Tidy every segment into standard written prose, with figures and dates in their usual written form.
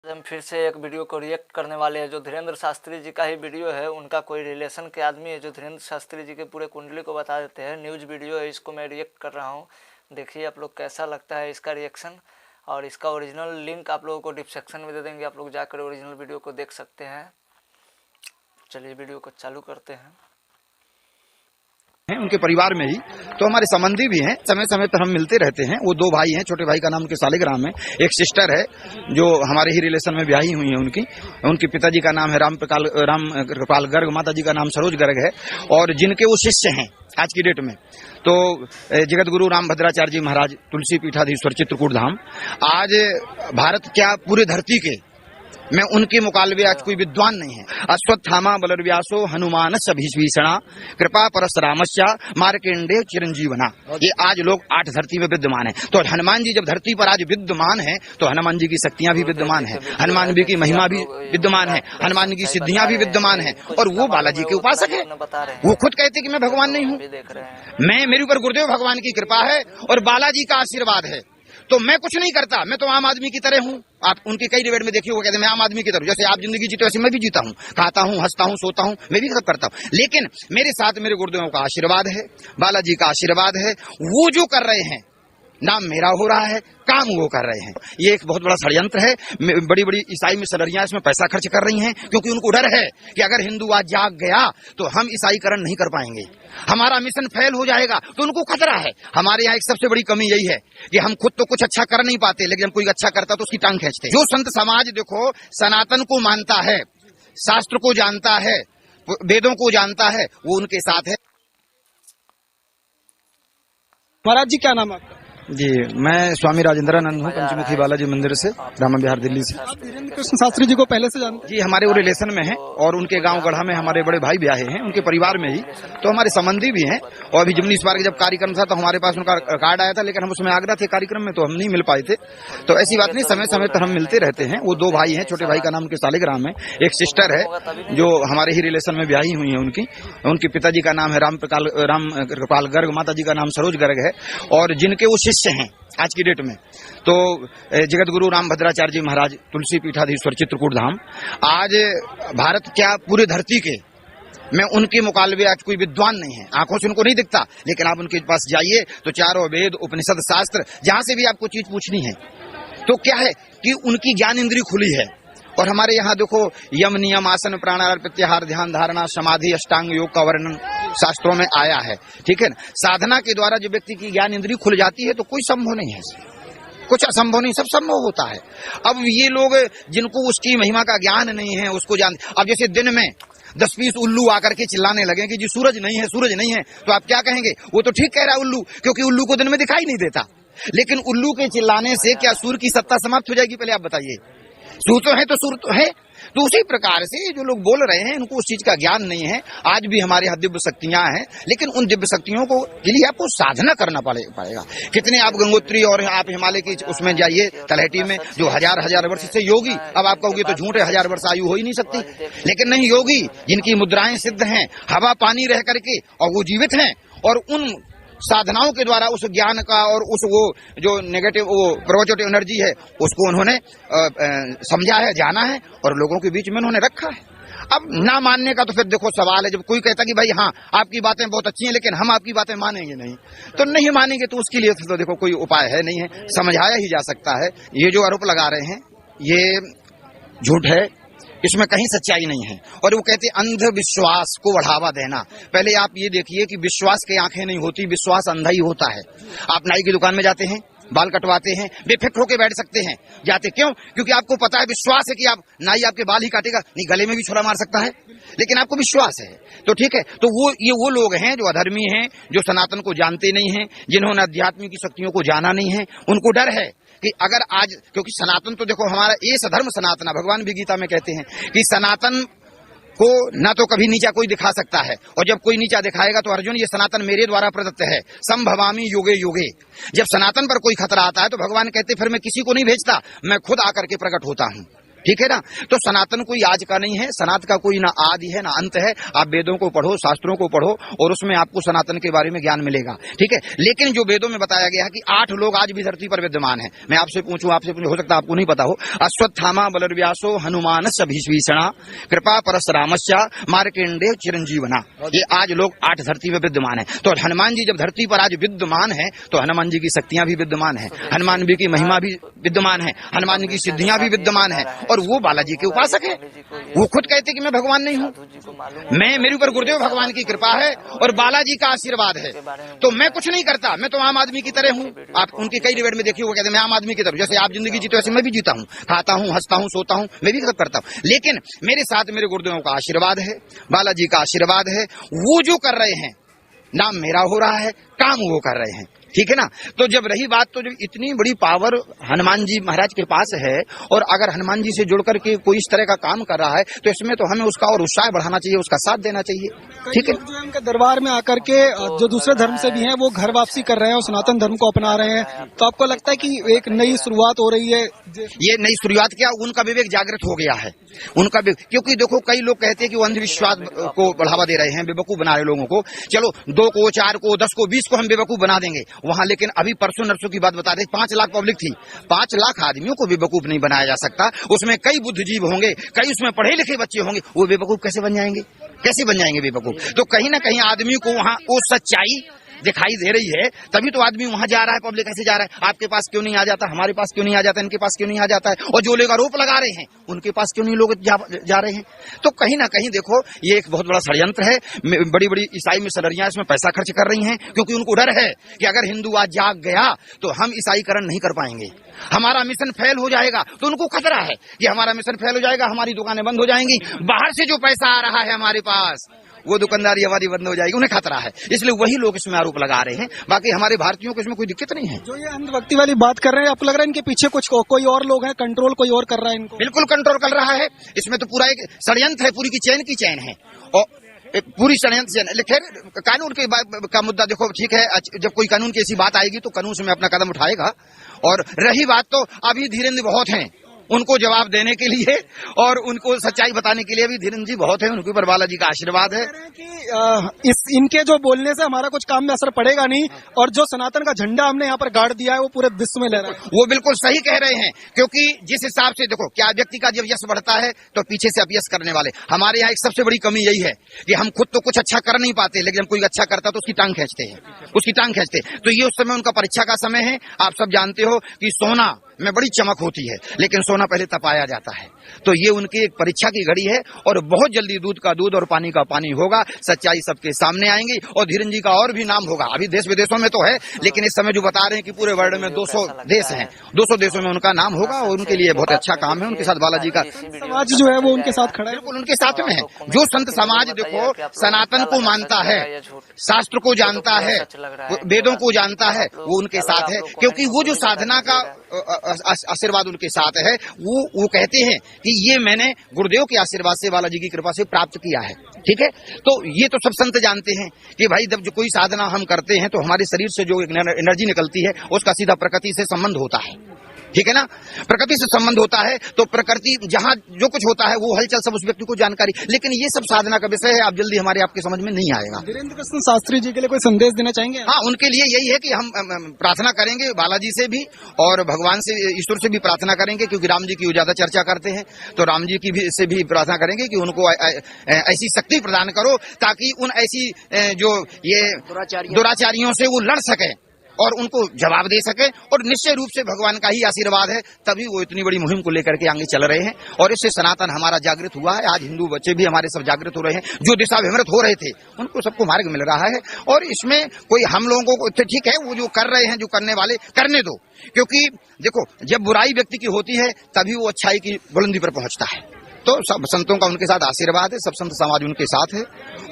हम फिर से एक वीडियो को रिएक्ट करने वाले हैं जो धीरेन्द्र शास्त्री जी का ही वीडियो है। उनका कोई रिलेशन के आदमी है जो धीरेन्द्र शास्त्री जी के पूरे कुंडली को बता देते हैं। न्यूज़ वीडियो है, इसको मैं रिएक्ट कर रहा हूँ। देखिए आप लोग कैसा लगता है इसका रिएक्शन, और इसका ओरिजिनल लिंक आप लोगों को डिस्क्रिप्शन में दे देंगे, आप लोग जाकर ओरिजिनल वीडियो को देख सकते हैं। चलिए वीडियो को चालू करते हैं। उनके परिवार में ही तो हमारे संबंधी भी हैं, समय समय पर हम मिलते रहते हैं। वो दो भाई हैं, छोटे भाई का नाम उनके सालिग्राम है, एक सिस्टर है जो हमारे ही रिलेशन में ब्याही हुई है। उनके पिताजी का नाम है राम कृपाल गर्ग, माता जी का नाम सरोज गर्ग है, और जिनके वो शिष्य हैं आज की डेट में तो जगत गुरु राम भद्राचार्य जी महाराज, तुलसी पीठाधीश्वर, चित्रकूट धाम। आज भारत क्या पूरे धरती के में उनके मुकाबले आज कोई विद्वान नहीं है। अश्वत्थामा बलर्व्यासो हनुमान भीषणा कृपा परशुरामश्च मार्कंडेय चिरंजीवना। ये आज लोग 8 धरती में विद्यमान है। तो हनुमान जी जब धरती पर आज विद्यमान है तो हनुमान जी की शक्तियां भी विद्यमान है, हनुमान जी की महिमा भी विद्यमान है, हनुमान जी की सिद्धियां भी विद्यमान है, और वो बालाजी के उपासक है। वो खुद कहते कि मैं भगवान नहीं हूँ, मेरे ऊपर गुरुदेव भगवान की कृपा है और बालाजी का आशीर्वाद है, तो मैं कुछ नहीं करता, मैं तो आम आदमी की तरह हूँ। आप उनके कई डिबेट में देखिए वो कहते हैं मैं आम आदमी की तरह, जैसे आप जिंदगी जीते वैसे मैं भी जीता हूँ, खाता हूँ, हंसता हूँ, सोता हूँ, मैं भी सब करता हूँ। लेकिन मेरे साथ मेरे गुरुदेवों का आशीर्वाद है, बालाजी का आशीर्वाद है। वो जो कर रहे हैं नाम मेरा हो रहा है, काम वो कर रहे हैं। ये एक बहुत बड़ा षड्यंत्र है। बड़ी बड़ी ईसाई मिशनरियां इसमें पैसा खर्च कर रही हैं, क्योंकि उनको डर है कि अगर हिंदू आज जाग गया तो हम ईसाईकरण नहीं कर पाएंगे, हमारा मिशन फेल हो जाएगा, तो उनको खतरा है। हमारे यहाँ एक सबसे बड़ी कमी यही है कि हम खुद तो कुछ अच्छा कर नहीं पाते, लेकिन जब कोई अच्छा करता तो उसकी टांग खींचते। जो संत समाज देखो सनातन को मानता है, शास्त्र को जानता है, वेदों को जानता है, वो उनके साथ है। महाराज जी क्या नाम है आपका? जी, मैं स्वामी राजेंद्रानंद हूँ, पंचमुखी बालाजी मंदिर से, रामा विहार, दिल्ली से। आप धीरेन्द्र कृष्ण शास्त्री जी को पहले से जानते हैं? जी, हमारे वो रिलेशन में है, और उनके गांव गढ़ा में हमारे बड़े भाई ब्याहे हैं, उनके परिवार में ही तो हमारे संबंधी भी हैं। और अभी जमुनी इस बार जब कार्यक्रम था तो हमारे पास उनका कार्ड आया था, लेकिन हम उसमें आगरा थे कार्यक्रम में, तो हम नहीं मिल पाए थे। तो ऐसी बात नहीं, समय समय पर हम मिलते रहते हैं। वो दो भाई हैं, छोटे भाई का नाम उनके सालिग्राम है, एक सिस्टर है जो हमारे ही रिलेशन में ब्याही हुई है। उनके पिताजी का नाम है राम कृपाल गर्ग, माता जी का नाम सरोज गर्ग है, और जिनके वो शिष्य हैं आज की डेट में तो जगत गुरु राम भद्राचार्य जी महाराज, तुलसी पीठाधीश्वर, चित्रकूट धाम। आज भारत क्या पूरे धरती के में उनके मुकाबले आज कोई विद्वान नहीं है। आंखों से उनको नहीं दिखता, लेकिन आप उनके पास जाइए तो चारों वेद, उपनिषद, शास्त्र, जहां से भी आपको चीज पूछनी है तो क्या है कि उनकी ज्ञान इंद्री खुली है। और हमारे यहाँ देखो यम, नियम, आसन, प्राणायाम, प्रत्याहार, ध्यान, धारणा, समाधि, अष्टांग योग का वर्णन शास्त्रों में आया है। ठीक है ना, साधना के द्वारा जो व्यक्ति की ज्ञान इंद्री खुल जाती है तो कोई संभव नहीं है, कुछ असंभव नहीं, सब संभव होता है। अब ये लोग जिनको उसकी महिमा का ज्ञान नहीं है उसको जानते। अब जैसे दिन में 10-20 उल्लू आकर के चिल्लाने लगे कि जी सूरज नहीं है, सूरज नहीं है, तो आप क्या कहेंगे? वो तो ठीक कह रहा है उल्लू, क्योंकि उल्लू को दिन में दिखाई नहीं देता। लेकिन उल्लू के चिल्लाने से क्या सूर्य की सत्ता समाप्त हो जाएगी? पहले आप बताइए। सूर्य तो है तो सूर्य तो है। तो उसी प्रकार से जो लोग बोल रहे हैं उनको उस चीज का ज्ञान नहीं है। आज भी हमारे यहाँ दिव्य शक्तियां हैं, लेकिन उन दिव्य शक्तियों को के लिए आपको साधना करना पड़ेगा। कितने आप गंगोत्री और आप हिमालय की उसमें जाइए, तलहटी में, जो हजार वर्ष से योगी, अब आप कहोगे तो झूठ है, 1000 वर्ष आयु हो ही नहीं सकती, लेकिन नहीं, योगी जिनकी मुद्राएं सिद्ध हैं, हवा पानी रह करके, और वो जीवित हैं, और उन साधनाओं के द्वारा उस ज्ञान का और उस वो जो नेगेटिव वो पॉजिटिव एनर्जी है उसको उन्होंने समझा है, जाना है, और लोगों के बीच में उन्होंने रखा है। अब ना मानने का तो फिर देखो सवाल है। जब कोई कहता कि भाई हाँ आपकी बातें बहुत अच्छी हैं लेकिन हम आपकी बातें मानेंगे नहीं, तो नहीं मानेंगे तो उसके लिए तो देखो कोई उपाय है नहीं है, समझाया ही जा सकता है। ये जो आरोप लगा रहे हैं ये झूठ है, इसमें कहीं सच्चाई नहीं है। और वो कहते हैं अंधविश्वास को बढ़ावा देना। पहले आप ये देखिए कि विश्वास की आंखें नहीं होती, विश्वास अंधा ही होता है। आप नाई की दुकान में जाते हैं, बाल कटवाते हैं, बेफिक्र होकर बैठ सकते हैं, जाते क्यों? क्योंकि आपको पता है, विश्वास है कि आप नाई आपके बाल ही काटेगा नहीं, गले में भी छुरा मार सकता है, लेकिन आपको विश्वास है। तो ठीक है, तो वो लोग हैं जो अधर्मी हैं, जो सनातन को जानते नहीं हैं, जिन्होंने अध्यात्म की शक्तियों को जाना नहीं है। उनको डर है कि अगर आज, क्योंकि सनातन तो देखो हमारा ये सधर्म सनातना, भगवान भी गीता में कहते हैं कि सनातन को ना तो कभी नीचा कोई दिखा सकता है, और जब कोई नीचा दिखाएगा तो अर्जुन ये सनातन मेरे द्वारा प्रदत्त है, संभवामी युगे युगे। जब सनातन पर कोई खतरा आता है तो भगवान कहते फिर मैं किसी को नहीं भेजता, मैं खुद आकर के प्रकट होता हूँ। ठीक है ना। तो सनातन कोई आज का नहीं है, सनातन का कोई ना आदि है ना अंत है। आप वेदों को पढ़ो, शास्त्रों को पढ़ो और उसमें आपको सनातन के बारे में ज्ञान मिलेगा, ठीक है। लेकिन जो वेदों में बताया गया है कि 8 लोग आज भी धरती पर विद्यमान है। मैं आपसे पूछूं, हो सकता है आपको नहीं पता हो। अश्वत्थामा बलर्व्यासो हनुमानस्य भीष्मणा कृपा परशुरामस्य मार्कंडेय चिरंजीवना, ये आज लोग 8 धरती में विद्यमान है। तो हनुमान जी जब धरती पर आज विद्यमान है तो हनुमान जी की शक्तियां भी विद्यमान है, हनुमान जी की महिमा भी विद्यमान है, हनुमान जी की सिद्धियां भी विद्यमान है। और वो बालाजी के उपासक है। वो खुद कहते कि मैं भगवान नहीं हूँ, मेरे ऊपर गुरुदेव भगवान की कृपा है और बालाजी का आशीर्वाद है। तो मैं कुछ नहीं करता, मैं तो आम आदमी की तरह हूँ। आप उनके कई डिबेट में देखिए, वो कहते हैं मैं आम आदमी की तरह, जैसे आप जिंदगी जीते वैसे मैं भी जीता हूँ, खाता हूँ, हंसता हूँ, सोता हूँ, मैं भी सब करता हूँ। लेकिन मेरे साथ मेरे गुरुदेवों का आशीर्वाद है, बालाजी का आशीर्वाद है। वो जो कर रहे हैं, नाम मेरा हो रहा है, काम वो कर रहे हैं, ठीक है ना। तो जब रही बात, तो जब इतनी बड़ी पावर हनुमान जी महाराज के पास है और अगर हनुमान जी से जुड़ करके कोई इस तरह का काम कर रहा है तो इसमें तो हमें उसका और उत्साह बढ़ाना चाहिए, उसका साथ देना चाहिए, ठीक है। जो है उनके दरबार में आकर के जो दूसरे धर्म से भी हैं वो घर वापसी कर रहे हैं और सनातन धर्म को अपना रहे हैं, तो आपको लगता है कि एक नई शुरुआत हो रही है? ये नई शुरुआत क्या, उनका विवेक जागृत हो गया है, उनका क्योंकि देखो कई लोग कहते हैं कि वो अंधविश्वास को बढ़ावा दे रहे हैं, बेवकूफ बना रहे लोगों को। चलो 2 को 4 को 10 को 20 को हम बेवकूफ बना देंगे वहां, लेकिन अभी परसों नरसों की बात बता रहे, 5 लाख पब्लिक थी, 5 लाख आदमियों को बेवकूफ नहीं बनाया जा सकता। उसमें कई बुद्धिजीव होंगे, कई उसमें पढ़े लिखे बच्चे होंगे, वो बेवकूफ कैसे बन जाएंगे, कैसे बन जाएंगे बेवकूफ। तो कहीं ना कहीं आदमी को वहां वो सच्चाई दिखाई दे रही है, तभी तो आदमी वहां जा रहा है। पब्लिक ऐसे जा रहा है, आपके पास क्यों नहीं आ जाता, हमारे पास क्यों नहीं आ जाता, इनके पास क्यों नहीं आ जाता है, और जो लोग आरोप लगा रहे हैं उनके पास क्यों नहीं लोग जा रहे हैं। तो कहीं ना कहीं देखो ये एक बहुत बड़ा षड्यंत्र है। बड़ी बड़ी ईसाई मिशनरियां इसमें पैसा खर्च कर रही हैं, क्योंकि उनको डर है कि अगर हिंदू आज जाग गया तो हम ईसाईकरण नहीं कर पाएंगे, हमारा मिशन फेल हो जाएगा। तो उनको खतरा है कि हमारा मिशन फेल हो जाएगा, हमारी दुकानें बंद हो जाएंगी, बाहर से जो पैसा आ रहा है हमारे पास वो दुकानदारी हमारी बंद हो जाएगी, उन्हें खतरा है। इसलिए वही लोग इसमें आरोप लगा रहे हैं, बाकी हमारे भारतीयों को इसमें कोई दिक्कत नहीं है। जो ये अंधभक्ति वाली बात कर रहे हैं, आपको लग रहा है इनके पीछे कुछ कोई और लोग हैं, कंट्रोल कोई और कर रहा है इनको? बिल्कुल कंट्रोल कर रहा है, इसमें तो पूरा एक षड्यंत्र है, पूरी की चैन है और पूरी षड्यंत्र। खैर कानून का मुद्दा देखो, ठीक है, जब कोई कानून की ऐसी बात आएगी तो कानून से में अपना कदम उठाएगा। और रही बात, तो अभी धीरेन्द्र बहुत हैं उनको जवाब देने के लिए और उनको सच्चाई बताने के लिए भी धीरेन्द्र जी बहुत है, उनके ऊपर बालाजी का आशीर्वाद है कि इनके जो बोलने से हमारा कुछ काम में असर पड़ेगा नहीं, और जो सनातन का झंडा हमने यहाँ पर गाड़ दिया है वो पूरे विश्व में ले रहा है। वो बिल्कुल सही कह रहे हैं, क्योंकि जिस हिसाब से देखो, क्या व्यक्ति का जब यश बढ़ता है तो पीछे से अपयश करने वाले। हमारे यहाँ एक सबसे बड़ी कमी यही है कि हम खुद तो कुछ अच्छा कर नहीं पाते, लेकिन जब कोई अच्छा करता तो उसकी टांग खींचते हैं, उसकी टांग खींचते। तो ये उस समय उनका परीक्षा का समय है। आप सब जानते हो कि सोना में बड़ी चमक होती है, लेकिन सोना पहले तपाया जाता है। तो ये उनकी एक परीक्षा की घड़ी है और बहुत जल्दी दूध का दूध और पानी का पानी होगा, सच्चाई सबके सामने आएंगी और धीरेन्द्र जी का और भी नाम होगा। अभी देश विदेशों में तो है, लेकिन इस समय जो बता रहे हैं कि पूरे वर्ल्ड में 200 देश हैं, 200 देशों में उनका नाम होगा और उनके लिए बहुत अच्छा काम है। उनके साथ बालाजी का समाज जो है वो उनके साथ खड़ा है, बिल्कुल उनके साथ में है। जो संत समाज देखो सनातन को मानता है, शास्त्र को जानता है, वेदों को जानता है, वो उनके साथ है। क्योंकि वो जो साधना का आशीर्वाद उनके साथ है, वो कहते हैं कि ये मैंने गुरुदेव के आशीर्वाद से, बालाजी की कृपा से प्राप्त किया है, ठीक है। तो ये तो सब संत जानते हैं कि भाई जब जो कोई साधना हम करते हैं तो हमारे शरीर से जो एक एनर्जी निकलती है उसका सीधा प्रकृति से संबंध होता है, ठीक है ना। प्रकृति से संबंध होता है तो प्रकृति जहां जो कुछ होता है वो हलचल सब उस व्यक्ति को जानकारी। लेकिन ये सब साधना का विषय है, आप जल्दी हमारे आपके समझ में नहीं आएगा। धीरेन्द्र कृष्ण शास्त्री जी के लिए कोई संदेश देना चाहेंगे? हाँ, उनके लिए यही है कि हम प्रार्थना करेंगे बालाजी से भी और भगवान से, ईश्वर से भी प्रार्थना करेंगे, क्योंकि राम जी की ज्यादा चर्चा करते हैं, तो राम जी की भी से भी प्रार्थना करेंगे कि उनको ऐसी शक्ति प्रदान करो ताकि उन ऐसी जो ये दुराचारियों से वो लड़ सके और उनको जवाब दे सके। और निश्चय रूप से भगवान का ही आशीर्वाद है, तभी वो इतनी बड़ी मुहिम को लेकर के आगे चल रहे हैं और इससे सनातन हमारा जागृत हुआ है। आज हिंदू बच्चे भी हमारे सब जागृत हो रहे हैं, जो दिशा विमृत हो रहे थे उनको सबको मार्ग मिल रहा है। और इसमें कोई हम लोगों को ठीक है, वो जो कर रहे हैं, जो करने वाले करने दो, क्योंकि देखो जब बुराई व्यक्ति की होती है तभी वो अच्छाई की बुलंदी पर पहुंचता है। तो सब संतों का उनके साथ आशीर्वाद है, सब संत समाज उनके साथ है।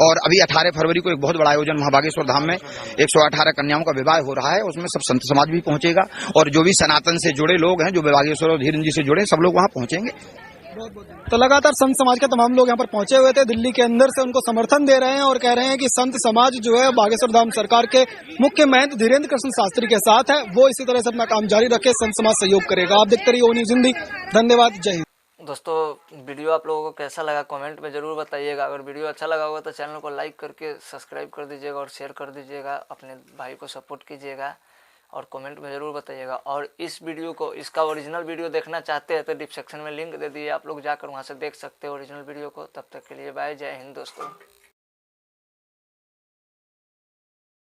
और अभी 18 फरवरी को एक बहुत बड़ा आयोजन महाबागेश्वर धाम में 118 कन्याओं का विवाह हो रहा है, उसमें सब संत समाज भी पहुंचेगा और जो भी सनातन से जुड़े लोग हैं, जो बागेश्वर और धीरेन्द्र जी से जुड़े, सब लोग वहां पहुंचेंगे। तो लगातार संत समाज के तमाम लोग यहाँ पर पहुंचे हुए थे, दिल्ली के अंदर से उनको समर्थन दे रहे हैं और कह रहे हैं कि संत समाज जो है बागेश्वर धाम सरकार के मुख्य महंत धीरेन्द्र कृष्ण शास्त्री के साथ है, वो इसी तरह से अपना काम जारी रखे, संत समाज सहयोग करेगा। आप देखते रहिए ओ न्यूज़ हिंदी। धन्यवाद, जय हिंद। दोस्तों वीडियो आप लोगों को कैसा लगा कमेंट में ज़रूर बताइएगा। अगर वीडियो अच्छा लगा होगा तो चैनल को लाइक करके सब्सक्राइब कर दीजिएगा और शेयर कर दीजिएगा, अपने भाई को सपोर्ट कीजिएगा और कमेंट में ज़रूर बताइएगा। और इस वीडियो को, इसका ओरिजिनल वीडियो देखना चाहते हैं तो डिस्क्रिप्शन में लिंक दे दिए, आप लोग जाकर वहाँ से देख सकते हैं ओरिजिनल वीडियो को। तब तक के लिए बाय, जय हिंद दोस्तों।